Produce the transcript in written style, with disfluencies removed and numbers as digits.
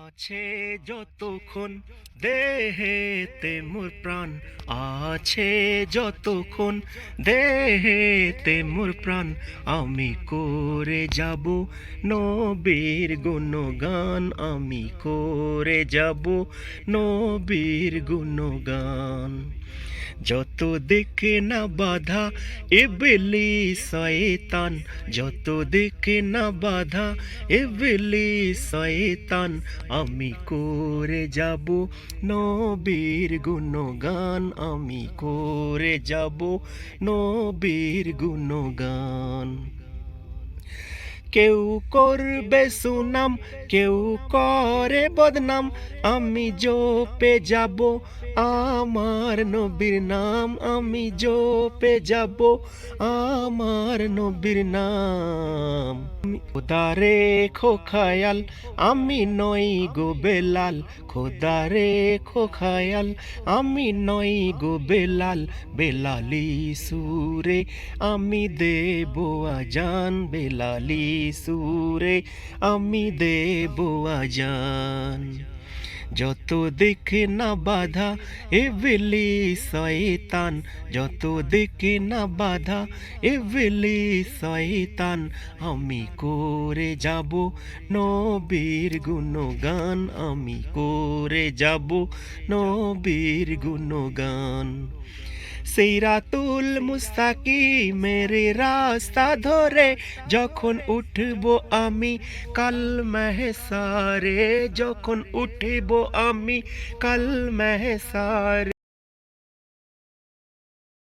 আছে যতক্ষণ দেহেতে মোর প্রাণ, আছে যতক্ষণ দেহেতে মোর প্রাণ, আমি করে যাব নবীর গুণগান, আমি করে যাব নবীর গুণগান। যত দেখে না বাধা ইবলিস শয়তান, যত দেখে না বাধা ইবলিস শয়তান, আমি করে যাব নবীর গুণগান, আমি করে যাব নবীর গুণগান। কেউ করবে সুনাম, কেউ করে বদনাম, আমি জপে যাব আমার নবীর নাম, আমি জপে যাব আমার নবীর নাম। খোদা রেখো খায়াল, আমি নই গো বেলাল, খোদা রেখো খায়াল, আমি নই গো বেলাল, বেলালি সুরে আমি দেব আজান, বেলালি সুরে আমি দেব আজান। যত দেখে না বাধা ইবলিস শয়তান, যত দেখে না বাধা ইবলিস শয়তান, আমি করে যাব নবীর গুণগান, আমি করে যাব নবীর গুণগান। সিরাতুল মুস্তাকিমের রাস্তা ধরে যখন উঠব আমি কাল মেহসারে, যখন উঠব আমি কাল মেহসারে।